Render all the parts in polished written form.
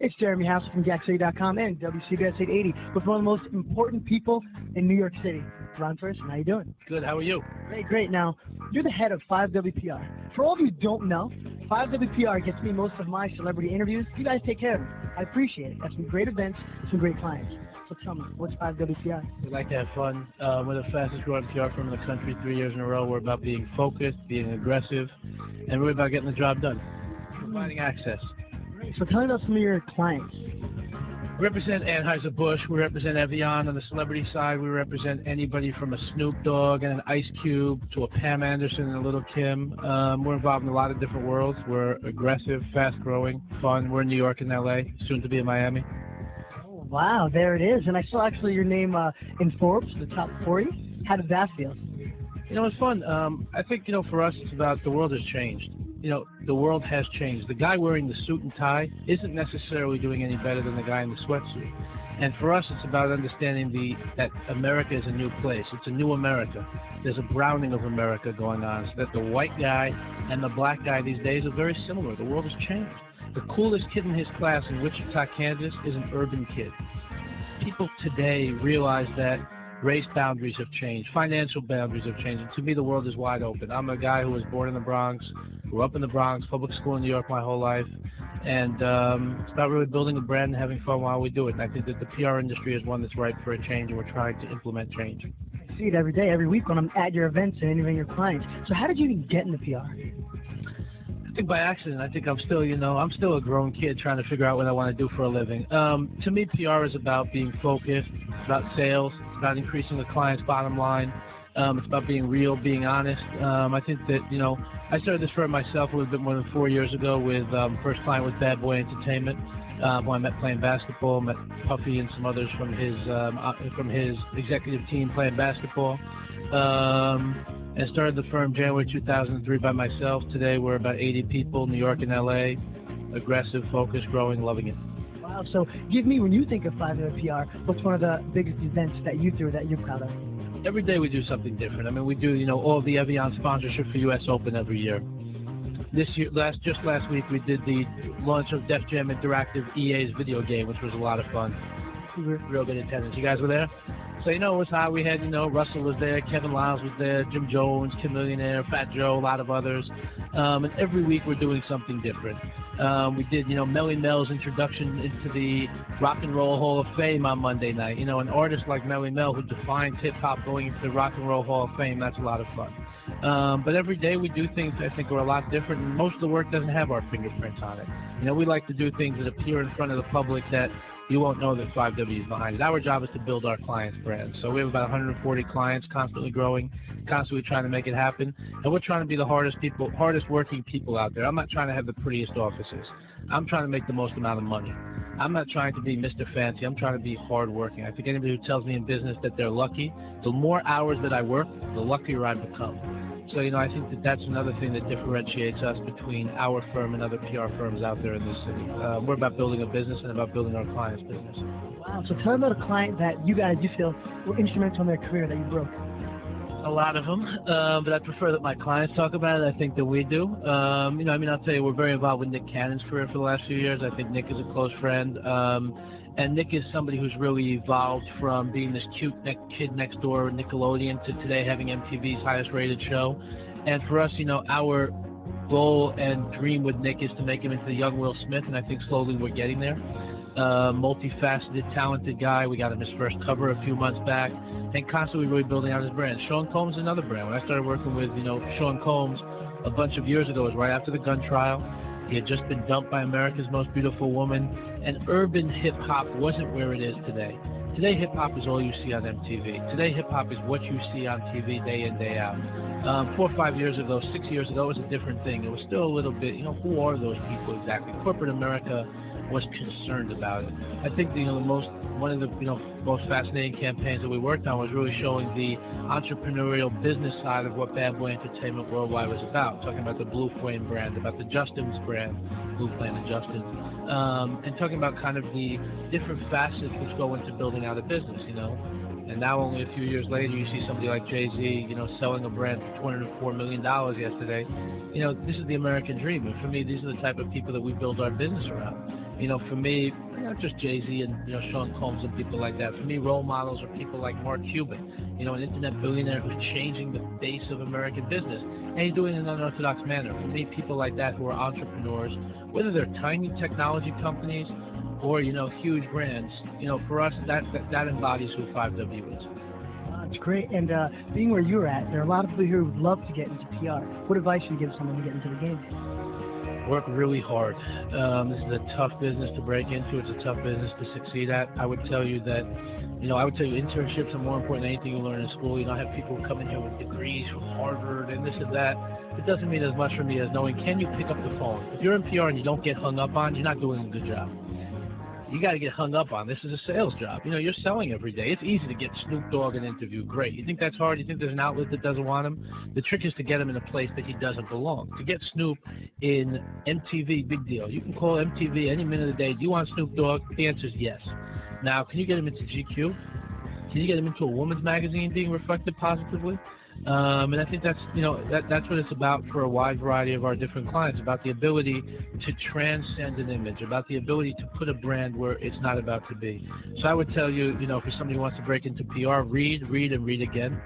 It's Jeremy House from GackCity.com and WCBS 880 with one of the most important people in New York City. Ronn Torossian, how you doing? Good, how are you? Great, great. Now, you're the head of 5WPR. For all of you who don't know, 5WPR gets me most of my celebrity interviews. You guys take care of them. I appreciate it. That's some great events, some great clients. So tell me, what's 5WPR? We like to have fun. We're the fastest growing PR firm in the country 3 years in a row. We're about being focused, being aggressive, and we're about getting the job done. Providing access. Great. So tell me about some of your clients. We represent Anheuser-Busch. We represent Evian. On the celebrity side, we represent anybody from a Snoop Dogg and an Ice Cube to a Pam Anderson and a Little Kim. We're involved in a lot of different worlds. We're aggressive, fast-growing, fun. We're in New York and L.A., soon to be in Miami. Oh, wow, there it is. And I saw actually your name in Forbes, the top 40. How did that feel? You know, it's fun. I think, for us, it's about the world has changed. The world has changed. The guy wearing the suit and tie isn't necessarily doing any better than the guy in the sweatsuit. And for us, it's about understanding that America is a new place. It's a new America. There's a browning of America going on, so that the white guy and the black guy these days are very similar. The world has changed. The coolest kid in his class in Wichita, Kansas is an urban kid. People today realize that race boundaries have changed. Financial boundaries have changed. And to me, the world is wide open. I'm a guy who was born in the Bronx, grew up in the Bronx, public school in New York my whole life, and it's about really building a brand and having fun while we do it. And I think that the PR industry is one that's ripe for a change, and we're trying to implement change. I see it every day, every week when I'm at your events and interviewing your clients. So how did you even get into PR? I think by accident. I think I'm still a grown kid trying to figure out what I want to do for a living. To me, PR is about being focused, it's about sales, it's about increasing the client's bottom line. It's about being real, being honest. I think that, I started this firm myself a little bit more than 4 years ago with first client was Bad Boy Entertainment, who I met playing basketball, met Puffy and some others from his executive team playing basketball. And started the firm January 2003 by myself. Today we're about 80 people, New York and LA, aggressive, focused, growing, loving it. Wow, so give me, when you think of 5WPR, what's one of the biggest events that you threw that you're proud of? Every day we do something different. I mean, we do, all of the Evian sponsorship for U.S. Open every year. This year, just last week, we did the launch of Def Jam Interactive EA's video game, which was a lot of fun. Real good attendance. You guys were there? So, it was hot. We had, Russell was there, Kevin Lyles was there, Jim Jones, Kim Millionaire, Fat Joe, a lot of others. And every week we're doing something different. We did, Melly Mel's introduction into the Rock and Roll Hall of Fame on Monday night. An artist like Melly Mel who defines hip-hop going into the Rock and Roll Hall of Fame, that's a lot of fun. But every day we do things I think are a lot different, and most of the work doesn't have our fingerprints on it. We like to do things that appear in front of the public that you won't know that 5W is behind it. Our job is to build our clients' brands. So we have about 140 clients, constantly growing, constantly trying to make it happen. And we're trying to be the hardest working people out there. I'm not trying to have the prettiest offices. I'm trying to make the most amount of money. I'm not trying to be Mr. Fancy. I'm trying to be hardworking. I think anybody who tells me in business that they're lucky, the more hours that I work, the luckier I become. So, I think that that's another thing that differentiates us between our firm and other PR firms out there in this city. We're about building a business and about building our clients' business. Wow. So tell me about a client that you feel were instrumental in their career that you broke. A lot of them, but I prefer that my clients talk about it, I think, than we do. I'll tell you, we're very involved with Nick Cannon's career for the last few years. I think Nick is a close friend. And Nick is somebody who's really evolved from being this cute kid next door Nickelodeon to today having MTV's highest rated show. And for us, our goal and dream with Nick is to make him into the young Will Smith, and I think slowly we're getting there. Multifaceted, talented guy. We got him his first cover a few months back, and constantly really building out his brand. Sean Combs is another brand. When I started working with, Sean Combs a bunch of years ago, it was right after the gun trial. He had just been dumped by America's Most Beautiful Woman, and urban hip-hop wasn't where it is today. Today, hip-hop is all you see on MTV. Today, hip-hop is what you see on TV day in, day out. 4 or 5 years ago, 6 years ago, it was a different thing. It was still a little bit, who are those people exactly? Corporate America was concerned about it. I think one of the most fascinating campaigns that we worked on was really showing the entrepreneurial business side of what Bad Boy Entertainment Worldwide was about. Talking about the Blue Flame brand, about the Justin's brand, Blue Flame and Justin, and talking about kind of the different facets which go into building out a business. And now only a few years later, you see somebody like Jay-Z, you know, selling a brand for $204 million yesterday. You know, this is the American dream. And for me, these are the type of people that we build our business around. You know, for me, not just Jay-Z and, you know, Sean Combs and people like that. For me, role models are people like Mark Cuban, you know, an internet billionaire who's changing the face of American business. And he's doing it in an unorthodox manner. For me, people like that who are entrepreneurs, whether they're tiny technology companies or, you know, huge brands, you know, for us, that embodies who 5W is. That's great. And being where you're at, there are a lot of people here who would love to get into PR. What advice would you give someone to get into the game? Work really hard. This is a tough business to break into. It's a tough business to succeed at. I would tell you that, you know, internships are more important than anything you learn in school. You know, I have people who come in here with degrees from Harvard and this and that. It doesn't mean as much for me as knowing, can you pick up the phone? If you're in PR and you don't get hung up on, you're not doing a good job. You got to get hung up on. This is a sales job. You know, you're selling every day. It's easy to get Snoop Dogg an interview. Great. You think that's hard? You think there's an outlet that doesn't want him? The trick is to get him in a place that he doesn't belong. To get Snoop in MTV, big deal. You can call MTV any minute of the day. Do you want Snoop Dogg? The answer is yes. Now, can you get him into GQ? Can you get him into a woman's magazine being reflected positively? And I think that's, you know, that's what it's about for a wide variety of our different clients, about the ability to transcend an image, about the ability to put a brand where it's not about to be. So I would tell you, you know, for somebody who wants to break into PR, read, and read again.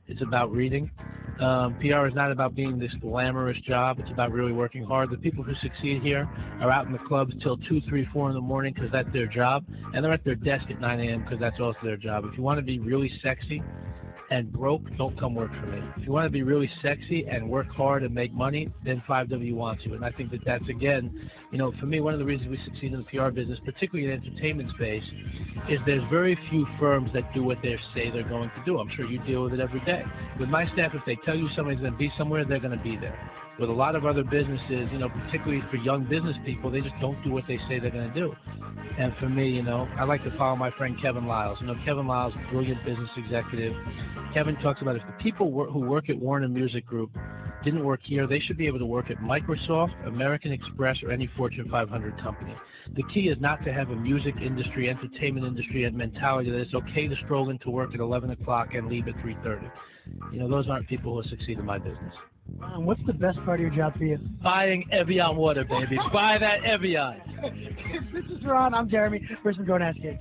It's about reading. PR is not about being this glamorous job. It's about really working hard. The people who succeed here are out in the clubs till 2, 3, 4 in the morning because that's their job, and they're at their desk at 9 a.m. because that's also their job. If you want to be really sexy and broke, don't come work for me. If you want to be really sexy and work hard and make money, then 5W wants you. And I think that that's, again, you know, for me, one of the reasons we succeed in the PR business, particularly in the entertainment space, is there's very few firms that do what they say they're going to do. I'm sure you deal with it every day. With my staff, if they tell you somebody's going to be somewhere, they're going to be there. With a lot of other businesses, you know, particularly for young business people, they just don't do what they say they're going to do. And for me, you know, I like to follow my friend Kevin Liles. You know, Kevin Liles, brilliant business executive. Kevin talks about if the people who work at Warner Music Group didn't work here, they should be able to work at Microsoft, American Express, or any Fortune 500 company. The key is not to have a music industry, entertainment industry, and mentality that it's okay to stroll into work at 11 o'clock and leave at 3:30. You know, those aren't people who succeed in my business. What's the best part of your job for you? Buying Evian water, baby. Buy that Evian. This is Ron. I'm Jeremy. Where's some grown-ass kids?